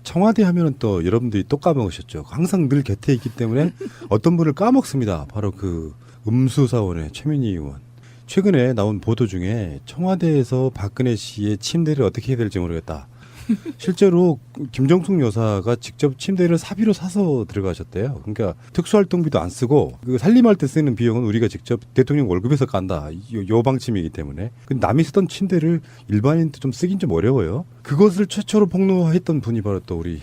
청와대 하면은 또 여러분들이 또 까먹으셨죠. 항상 늘 곁에 있기 때문에 어떤 분을 까먹습니다. 바로 그 음수사원의 최민희 의원. 최근에 나온 보도 중에 청와대에서 박근혜 씨의 침대를 어떻게 해야 될지 모르겠다. 실제로 김정숙 여사가 직접 침대를 사비로 사서 들어가셨대요. 그러니까 특수활동비도 안 쓰고 그 살림할 때 쓰는 비용은 우리가 직접 대통령 월급에서 깐다. 요 방침이기 때문에. 근데 남이 쓰던 침대를 일반인도 좀 쓰긴 좀 어려워요. 그것을 최초로 폭로했던 분이 바로 또 우리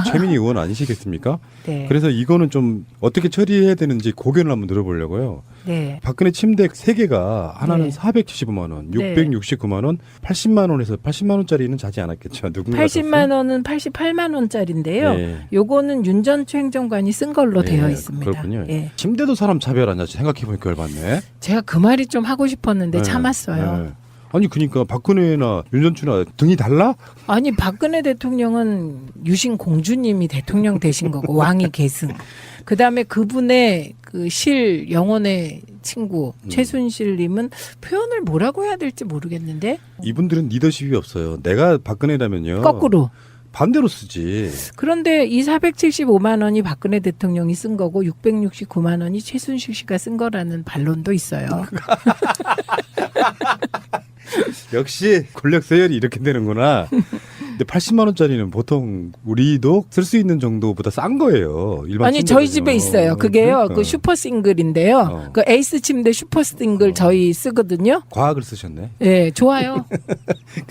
최민희 의원 아니시겠습니까? 네. 그래서 이거는 좀 어떻게 처리해야 되는지 고견을 한번 들어보려고요. 네. 박근혜 침대 3개가 하나는 네. 475만 원, 네. 669만 원, 80만 원에서 80만 원짜리는 자지 않았겠죠. 누군가 80만 원은 88만 원짜리인데요. 네. 요거는 윤 전 행정관이 쓴 걸로 되어 있습니다. 그렇군요. 예. 침대도 사람 차별하냐 생각해보니까 열받네. 제가 그 말이 좀 하고 싶었는데 네. 참았어요. 네. 아니 그러니까 박근혜나 윤전추나 등이 달라? 아니 박근혜 대통령은 유신 공주님이 대통령 되신 거고 왕이 계승. 그다음에 그분의 그 실 영혼의 친구 최순실님은 표현을 뭐라고 해야 될지 모르겠는데 이분들은 리더십이 없어요. 내가 박근혜라면요. 거꾸로. 반대로 쓰지. 그런데 이 475만 원이 박근혜 대통령이 쓴 거고 669만 원이 최순실 씨가 쓴 거라는 반론도 있어요. 역시 권력 서열이 이렇게 되는구나. 근데 80만 원짜리는 보통 우리도 쓸 수 있는 정도보다 싼 거예요. 일반 아니 저희 침대거든요. 집에 있어요. 그게요. 그러니까. 그 슈퍼 싱글인데요. 그 에이스 침대 슈퍼 싱글 저희 쓰거든요. 과학을 쓰셨네. 예, 좋아요.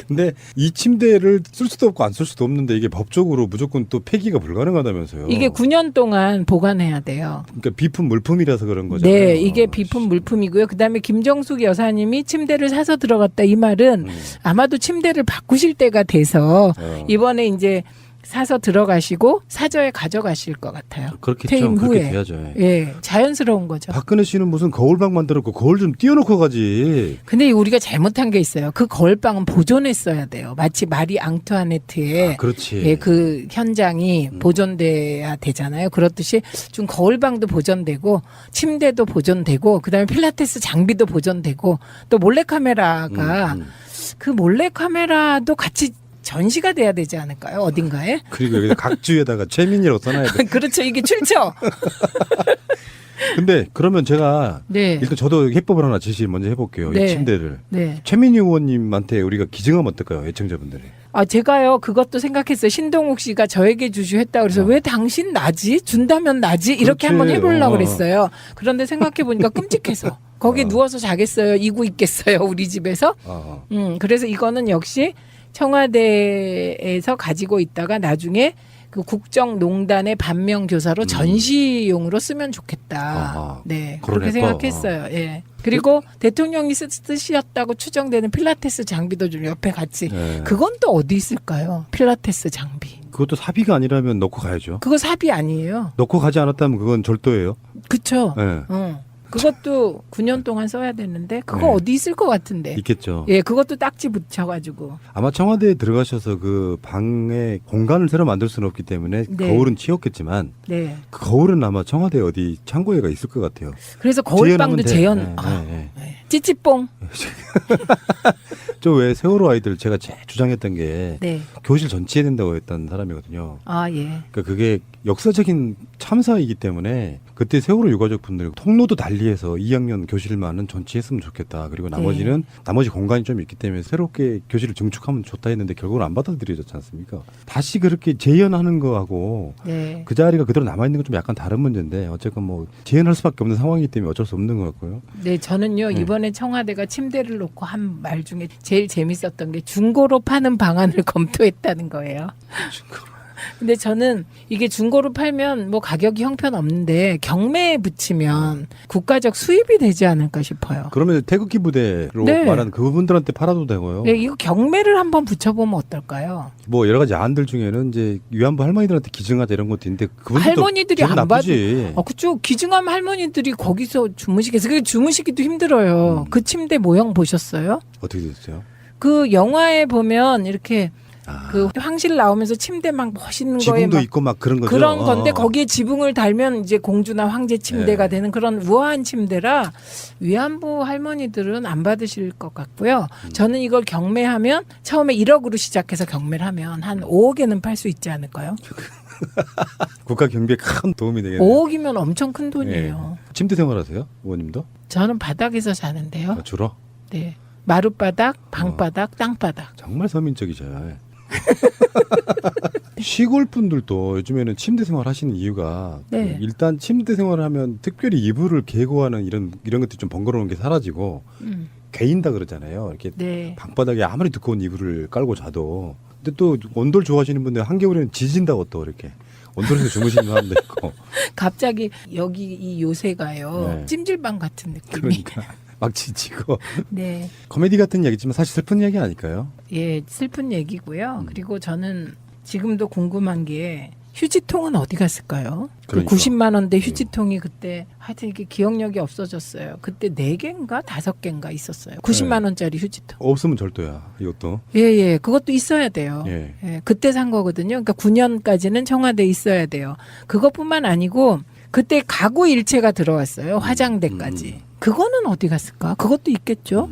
근데 이 침대를 쓸 수도 없고 안 쓸 수도 없는데 이게 법적으로 무조건 또 폐기가 불가능하다면서요. 이게 9년 동안 보관해야 돼요. 그러니까 비품 물품이라서 그런 거잖아요. 네, 이게 비품 물품이고요. 그다음에 김정숙 여사님이 침대를 사서 들어갔다 이 말은 아마도 침대를 바꾸실 때가 돼서 이번에 이제 사서 들어가시고 사저에 가져가실 것 같아요. 그렇겠죠. 퇴임 그렇게 후에. 돼야죠. 예, 자연스러운 거죠. 박근혜 씨는 무슨 거울방 만들었고 거울 좀 띄워놓고 가지. 근데 우리가 잘못한 게 있어요. 그 거울방은 보존했어야 돼요. 마치 마리 앙투아네트의 그렇지. 예, 그 현장이 보존돼야 되잖아요. 그렇듯이 좀 거울방도 보존되고 침대도 보존되고 그다음에 필라테스 장비도 보존되고 또 몰래카메라가 그 몰래카메라도 같이 전시가 돼야 되지 않을까요? 어딘가에? 그리고 여기다 각주에다가 최민희라고 써놔야 돼. 그렇죠. 이게 출처. 근데 그러면 제가 네. 일단 저도 해법을 하나 제시 먼저 해볼게요. 네. 이 침대를. 네. 최민희 의원님한테 우리가 기증하면 어떨까요? 애청자분들이. 아, 제가요, 그것도 생각했어요. 신동욱 씨가 저에게 주주했다 그래서 왜 당신 나지? 준다면 나지? 이렇게 그렇지. 한번 해보려고 그랬어요. 그런데 생각해보니까 끔찍해서. 거기 누워서 자겠어요? 이고 있겠어요? 우리 집에서? 그래서 이거는 역시 청와대에서 가지고 있다가 나중에 그 국정농단의 반면교사로 전시용으로 쓰면 좋겠다. 아하. 네, 그러네, 그렇게 생각했어요. 예. 그리고 대통령이 쓰셨다고 추정되는 필라테스 장비도 좀 옆에 같이. 네. 그건 또 어디 있을까요? 필라테스 장비. 그것도 사비가 아니라면 넣고 가야죠. 그거 사비 아니에요. 넣고 가지 않았다면 그건 절도예요. 그쵸? 네. 그것도 9년 동안 써야 되는데 그거 네. 어디 있을 것 같은데. 있겠죠. 예, 그것도 딱지 붙여가지고. 아마 청와대에 들어가셔서 그 방에 공간을 새로 만들 수는 없기 때문에 네. 거울은 치웠겠지만 네. 그 거울은 아마 청와대 어디 창고에가 있을 것 같아요. 그래서 거울방도 재현하면 돼. 재현. 네, 아, 네, 네. 찌찌뽕. 저 왜 세월호 아이들 제가 제일 주장했던 게 네. 교실 전치해야 된다고 했던 사람이거든요. 아, 예. 그러니까 그게 역사적인 참사이기 때문에 그때 세월호 유가족 분들 통로도 달리해서 2학년 교실만은 전치했으면 좋겠다. 그리고 나머지는 나머지 공간이 좀 있기 때문에 새롭게 교실을 증축하면 좋다 했는데 결국은 안 받아들여졌지 않습니까? 다시 그렇게 재현하는 거하고 네. 그 자리가 그대로 남아있는 건 좀 약간 다른 문제인데 어쨌건 뭐 재현할 수밖에 없는 상황이기 때문에 어쩔 수 없는 것 같고요. 네, 저는요 이번에 청와대가 침대를 놓고 한 말 중에 제일 재밌었던 게 중고로 파는 방안을 검토했다는 거예요. 근데 저는 이게 중고로 팔면 뭐 가격이 형편없는데 경매에 붙이면 국가적 수입이 되지 않을까 싶어요. 그러면 태극기 부대로 네. 말하는 그분들한테 팔아도 되고요. 네, 이거 경매를 한번 붙여보면 어떨까요? 뭐 여러 가지 안들 중에는 이제 위안부 할머니들한테 기증하자 이런 것도 있는데 그분들도 할머니들이 기분 안 나쁘지. 그쵸. 기증하면 할머니들이 거기서 주무시겠어요. 그 주무시기도 힘들어요. 그 침대 모형 보셨어요? 어떻게 됐어요? 그 영화에 보면 이렇게 그 황실 나오면서 침대 막 멋있는 거에 지붕도 막 있고 막 그런 거죠. 그런 건데 거기에 지붕을 달면 이제 공주나 황제 침대가 네. 되는 그런 우아한 침대라 위안부 할머니들은 안 받으실 것 같고요. 저는 이걸 경매하면 처음에 1억으로 시작해서 경매를 하면 한 5억에는 팔 수 있지 않을까요? 국가 경비에 큰 도움이 되겠네요. 5억이면 엄청 큰 돈이에요. 예. 침대 생활하세요, 의원님도? 저는 바닥에서 자는데요. 주로? 네. 마룻바닥, 방바닥, 땅바닥. 정말 서민적이죠. 예. 시골 분들도 요즘에는 침대 생활 하시는 이유가 네. 일단 침대 생활을 하면 특별히 이불을 개고하는 이런 것들이 좀 번거로운 게 사라지고 개인다 그러잖아요. 이렇게 네. 방바닥에 아무리 두꺼운 이불을 깔고 자도. 근데 또 온돌 좋아하시는 분들 한겨울에는 지진다고 또 이렇게 온돌에서 주무시는 사람도 있고. 갑자기 여기 이 요새가요. 네. 찜질방 같은 느낌이. 그러니까 막 지치고. 네. 코미디 같은 얘기지만 사실 슬픈 이야기 아닐까요? 예, 슬픈 얘기고요. 그리고 저는 지금도 궁금한 게 휴지통은 어디 갔을까요? 그 그러니까. 90만 원대 휴지통이 그때 하여튼 이게 기억력이 없어졌어요. 그때 4개인가 5개인가 있었어요. 90만 원짜리 휴지통. 없으면 절도야, 이것도. 예, 예. 그것도 있어야 돼요. 예. 예, 그때 산 거거든요. 그러니까 9년까지는 청와대에 있어야 돼요. 그것뿐만 아니고 그때 가구 일체가 들어왔어요. 화장대까지. 그거는 어디 갔을까? 그것도 있겠죠.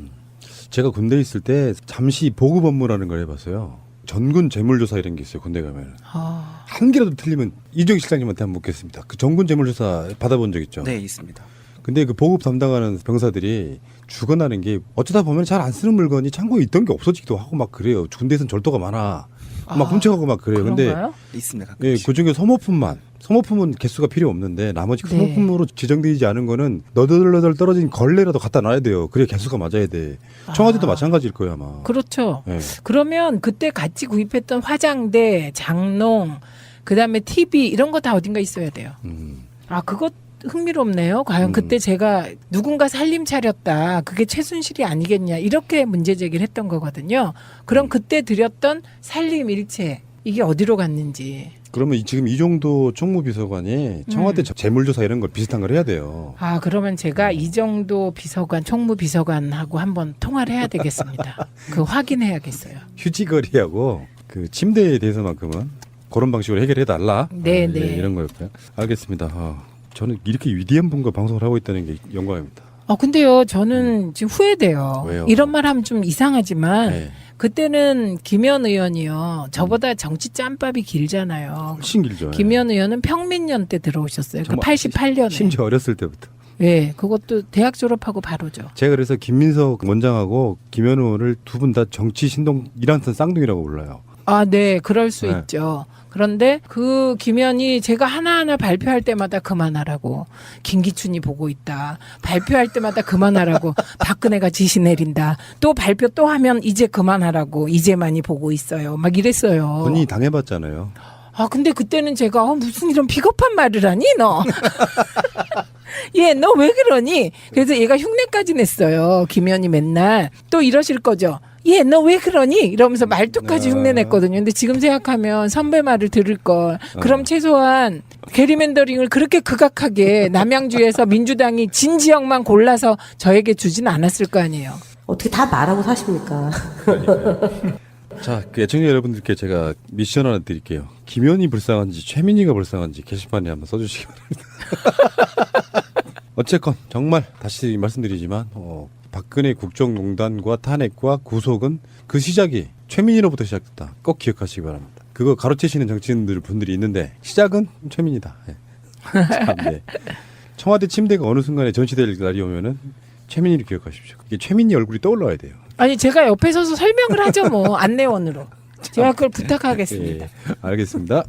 제가 군대에 있을 때 잠시 보급 업무라는 걸 해봤어요. 전군 재물조사 이런 게 있어요. 군대 가면 아, 한 개라도 틀리면 이정희 실장님한테 한번 묻겠습니다. 그 전군 재물조사 받아본 적 있죠? 네, 있습니다. 근데 그 보급 담당하는 병사들이 죽어나는 게 어쩌다 보면 잘 안 쓰는 물건이 창고에 있던 게 없어지기도 하고 막 그래요. 군대에서는 절도가 많아. 막 훔쳐가고 막 그래요. 근데 그런가요? 있습니다. 예, 가끔씩. 그 중에 소모품은 개수가 필요 없는데 나머지 네. 소모품으로 지정되지 않은 거는 너덜너덜 떨어진 걸레라도 갖다 놔야 돼요. 그래야 개수가 맞아야 돼. 청와대도 마찬가지일 거예요 아마. 그렇죠. 예. 그러면 그때 같이 구입했던 화장대, 장롱, 그다음에 TV 이런 거 다 어딘가 있어야 돼요. 아, 그것 흥미롭네요. 과연 그때 제가 누군가 살림 차렸다. 그게 최순실이 아니겠냐. 이렇게 문제 제기를 했던 거거든요. 그럼 그때 드렸던 살림 일체 이게 어디로 갔는지. 그러면 지금 이 정도 총무비서관이 청와대 재물조사 이런 걸 비슷한 걸 해야 돼요. 아, 그러면 제가 이정도 비서관, 총무비서관하고 한번 통화를 해야 되겠습니다. 그 확인해야겠어요. 휴지거리하고 그 침대에 대해서만큼은 그런 방식으로 해결해 달라. 네, 예, 네. 이런 거였고요. 알겠습니다. 저는 이렇게 위대한 분과 방송을 하고 있다는 게 영광입니다. 근데요, 저는 지금 후회돼요. 왜요? 이런 말 하면 좀 이상하지만, 네. 그때는 김현 의원이요. 저보다 정치 짬밥이 길잖아요. 훨씬 길죠. 김현 의원은 평민년 때 들어오셨어요. 그 정말 88년에. 심지어 어렸을 때부터. 예, 그것도 대학 졸업하고 바로죠. 제가 그래서 김민석 원장하고 김현 의원을 두 분 다 정치 신동 이란선 쌍둥이라고 불러요. 아, 네, 그럴 수 네. 있죠. 그런데 그 김현이 제가 하나하나 발표할 때마다 그만하라고. 김기춘이 보고 있다. 발표할 때마다 그만하라고. 박근혜가 지시 내린다. 또 발표 또 하면 이제 그만하라고. 이제만이 보고 있어요. 막 이랬어요. 본인이 당해봤잖아요. 아, 근데 그때는 제가 무슨 이런 비겁한 말을 하니 너. 얘 너 왜 그러니? 그래서 얘가 흉내까지 냈어요. 김현이 맨날. 또 이러실 거죠. 얘 너 왜 그러니? 이러면서 말투까지 흉내 냈거든요. 근데 지금 생각하면 선배 말을 들을 걸. 그럼 최소한 게리맨더링을 그렇게 극악하게 남양주에서 민주당이 진 지역만 골라서 저에게 주진 않았을 거 아니에요. 어떻게 다 말하고 사십니까? 자, 그 애청자 여러분들께 제가 미션 하나 드릴게요. 김현이 불쌍한지 최민희가 불쌍한지 게시판에 한번 써주시기 바랍니다. 어쨌건 정말 다시 말씀드리지만 박근혜 국정농단과 탄핵과 구속은 그 시작이 최민희로부터 시작됐다. 꼭 기억하시기 바랍니다. 그거 가로채시는 정치인들 분들이 있는데 시작은 최민희다. 예. 참, 네. 청와대 침대가 어느 순간에 전시될 날이 오면은 최민희를 기억하십시오. 이게 최민희 얼굴이 떠올라야 돼요. 아니 제가 옆에 서서 설명을 하죠 뭐 안내원으로. 제가 그걸 부탁하겠습니다. 예, 알겠습니다.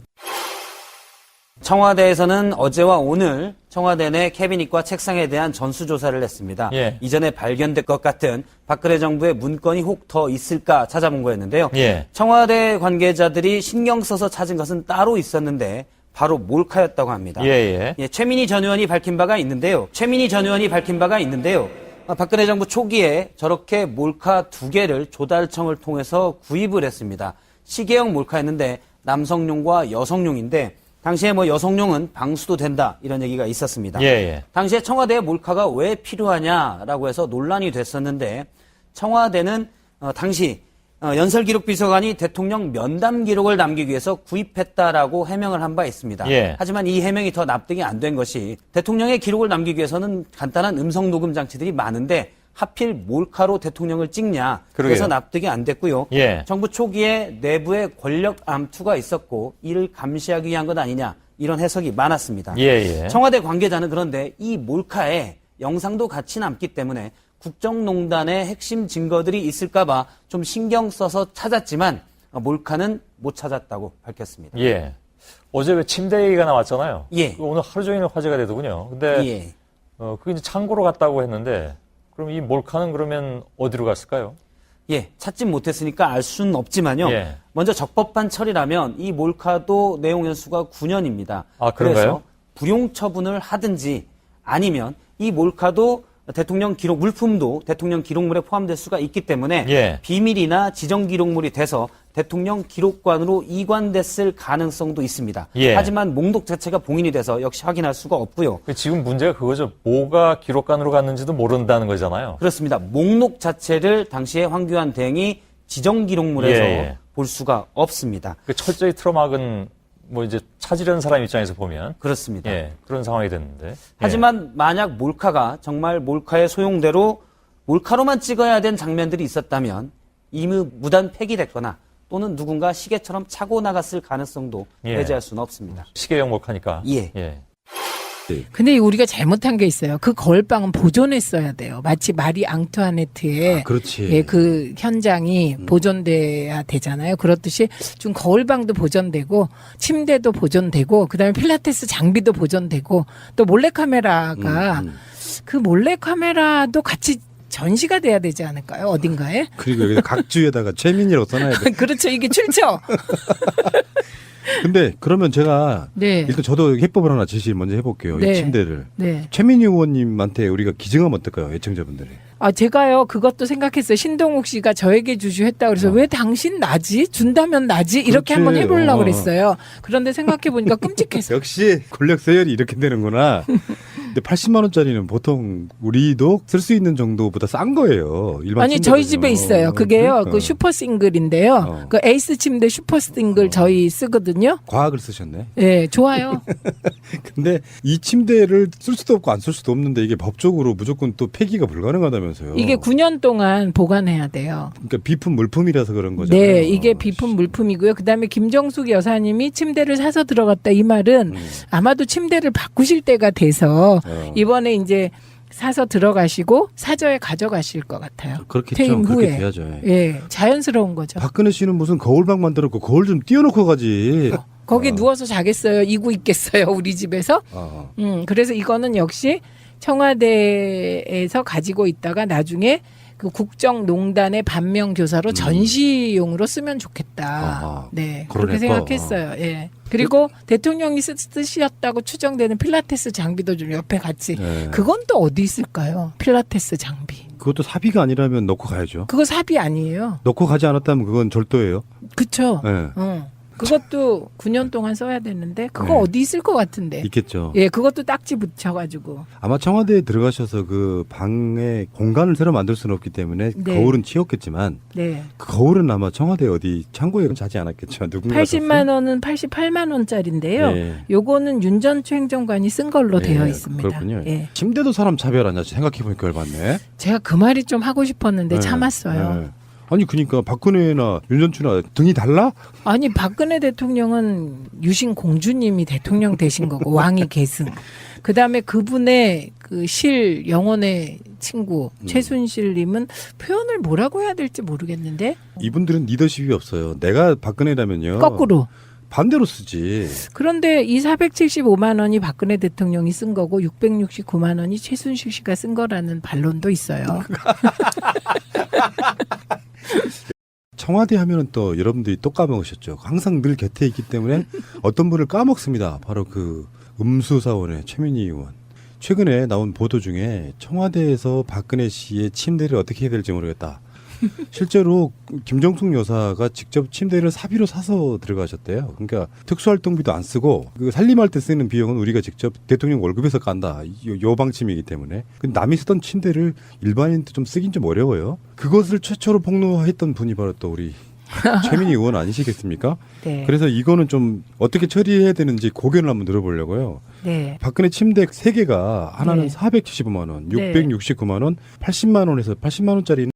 청와대에서는 어제와 오늘 청와대 내 캐비닛과 책상에 대한 전수조사를 했습니다. 예. 이전에 발견될 것 같은 박근혜 정부의 문건이 혹 더 있을까 찾아본 거였는데요. 예. 청와대 관계자들이 신경 써서 찾은 것은 따로 있었는데 바로 몰카였다고 합니다. 예. 최민희 전 의원이 밝힌 바가 있는데요. 박근혜 정부 초기에 저렇게 몰카 2개를 조달청을 통해서 구입을 했습니다. 시계형 몰카였는데 남성용과 여성용인데 당시에 여성용은 방수도 된다 이런 얘기가 있었습니다. 예. 당시에 청와대에 몰카가 왜 필요하냐라고 해서 논란이 됐었는데 청와대는 당시 연설기록비서관이 대통령 면담 기록을 남기기 위해서 구입했다라고 해명을 한 바 있습니다. 예. 하지만 이 해명이 더 납득이 안 된 것이 대통령의 기록을 남기기 위해서는 간단한 음성 녹음 장치들이 많은데 하필 몰카로 대통령을 찍냐. 그래서 그러게요. 납득이 안 됐고요. 예. 정부 초기에 내부에 권력 암투가 있었고 이를 감시하기 위한 것 아니냐. 이런 해석이 많았습니다. 예. 청와대 관계자는 그런데 이 몰카에 영상도 같이 남기 때문에 국정농단의 핵심 증거들이 있을까봐 좀 신경 써서 찾았지만 몰카는 못 찾았다고 밝혔습니다. 예. 어제 왜 침대 얘기가 나왔잖아요. 예. 오늘 하루 종일 화제가 되더군요. 근데 예. 그게 이제 창고로 갔다고 했는데 그럼 이 몰카는 그러면 어디로 갔을까요? 예, 찾진 못했으니까 알 수는 없지만요. 예. 먼저 적법한 처리라면 이 몰카도 내용 연수가 9년입니다. 아, 그런가요? 그래서 불용 처분을 하든지 아니면 이 몰카도 대통령 기록 물품도 대통령 기록물에 포함될 수가 있기 때문에 예. 비밀이나 지정 기록물이 돼서 대통령 기록관으로 이관됐을 가능성도 있습니다. 예. 하지만 목록 자체가 봉인이 돼서 역시 확인할 수가 없고요. 지금 문제가 그거죠. 뭐가 기록관으로 갔는지도 모른다는 거잖아요. 그렇습니다. 목록 자체를 당시에 황교안 대행이 지정 기록물에서 예. 볼 수가 없습니다. 철저히 틀어막은 뭐 이제 찾으려는 사람 입장에서 보면 그렇습니다. 예, 그런 상황이 됐는데. 하지만 만약 몰카가 정말 몰카의 소용대로 몰카로만 찍어야 된 장면들이 있었다면 이미 무단 폐기됐거나 또는 누군가 시계처럼 차고 나갔을 가능성도 예. 배제할 수는 없습니다. 시계형 몰카니까. 예. 근데 우리가 잘못한 게 있어요. 그 거울방은 보존했어야 돼요. 마치 마리 앙투아네트의 그렇지. 예, 그 현장이 보존돼야 되잖아요. 그렇듯이 좀 거울방도 보존되고 침대도 보존되고 그다음에 필라테스 장비도 보존되고 또 몰래카메라가 그 몰래카메라도 같이 전시가 돼야 되지 않을까요? 어딘가에? 그리고 여기다 각주에다가 최민이라고 써놔야 돼. 그렇죠. 이게 출처. 근데 그러면 제가 네. 일단 저도 해법을 하나 제시 먼저 해볼게요. 네. 이 침대를. 네. 최민희 의원님한테 우리가 기증하면 어떨까요? 애청자분들이. 아, 제가요, 그것도 생각했어요. 신동욱 씨가 저에게 주주했다. 그래서 왜 당신 나지? 준다면 나지? 이렇게 그렇지. 한번 해보려고 그랬어요. 그런데 생각해보니까 끔찍해서. 역시 권력 서열이 이렇게 되는구나. 근데 80만 원짜리는 보통 우리도 쓸 수 있는 정도보다 싼 거예요. 일반 아니, 침대는요. 저희 집에 있어요. 그게요, 그러니까. 그 슈퍼 싱글인데요. 어. 그 에이스 침대 슈퍼 싱글 저희 쓰거든요. 과학을 쓰셨네. 예, 좋아요. 근데 이 침대를 쓸 수도 없고 안 쓸 수도 없는데 이게 법적으로 무조건 또 폐기가 불가능하다면서요. 이게 9년 동안 보관해야 돼요. 그러니까 비품 물품이라서 그런 거잖아요. 네, 이게 비품 물품이고요. 그다음에 김정숙 여사님이 침대를 사서 들어갔다 이 말은 아마도 침대를 바꾸실 때가 돼서 이번에 이제 사서 들어가시고 사저에 가져가실 것 같아요. 그렇겠죠. 퇴임 그렇게 후에. 돼야죠. 예, 자연스러운 거죠. 박근혜 씨는 무슨 거울방 만들었고 거울 좀 띄워놓고 가지. 거기 누워서 자겠어요. 이고 있겠어요. 우리 집에서. 그래서 이거는 역시 청와대에서 가지고 있다가 나중에 그 국정농단의 반면교사로 전시용으로 쓰면 좋겠다. 아하. 네, 그러네 그렇게 또. 생각했어요. 예. 그리고 대통령이 쓰셨다고 추정되는 필라테스 장비도 좀 옆에 같이. 네. 그건 또 어디 있을까요? 필라테스 장비. 그것도 사비가 아니라면 넣고 가야죠. 그거 사비 아니에요. 넣고 가지 않았다면 그건 절도예요. 그쵸? 네. 그것도 9년 동안 써야 되는데 그거 네. 어디 있을 것 같은데. 있겠죠. 예, 그것도 딱지 붙여가지고. 아마 청와대에 들어가셔서 그 방에 공간을 새로 만들 수는 없기 때문에 네. 거울은 치웠겠지만 네. 그 거울은 아마 청와대 어디 창고에 자지 않았겠죠. 누군가 80만 원은 88만 원짜리인데요. 네. 요거는 윤전추 행정관이 쓴 걸로 네, 되어 있습니다. 그렇군요. 예. 침대도 사람 차별하냐 생각해보니까 열받네. 제가 그 말이 좀 하고 싶었는데 네, 참았어요. 네. 아니 그러니까 박근혜나 윤전추나 등이 달라? 아니 박근혜 대통령은 유신 공주님이 대통령 되신 거고 왕이 계승. 그다음에 그분의 그 실 영혼의 친구 최순실님은 표현을 뭐라고 해야 될지 모르겠는데 이분들은 리더십이 없어요. 내가 박근혜라면요. 거꾸로. 반대로 쓰지. 그런데 이 475만 원이 박근혜 대통령이 쓴 거고 669만 원이 최순실 씨가 쓴 거라는 반론도 있어요. 청와대 하면은 또 여러분들이 또 까먹으셨죠. 항상 늘 곁에 있기 때문에 어떤 분을 까먹습니다. 바로 그 음수사원의 최민희 의원. 최근에 나온 보도 중에 청와대에서 박근혜 씨의 침대를 어떻게 해야 될지 모르겠다. 실제로 김정숙 여사가 직접 침대를 사비로 사서 들어가셨대요. 그러니까 특수활동비도 안 쓰고 그 살림할 때 쓰는 비용은 우리가 직접 대통령 월급에서 깐다. 요 방침이기 때문에. 근데 남이 쓰던 침대를 일반인도 좀 쓰긴 좀 어려워요. 그것을 최초로 폭로했던 분이 바로 또 우리 최민희 의원 아니시겠습니까? 네. 그래서 이거는 좀 어떻게 처리해야 되는지 고견을 한번 들어보려고요. 네. 박근혜 침대 3개가 하나는 네. 475만 원, 네. 669만 원, 80만 원에서 80만 원짜리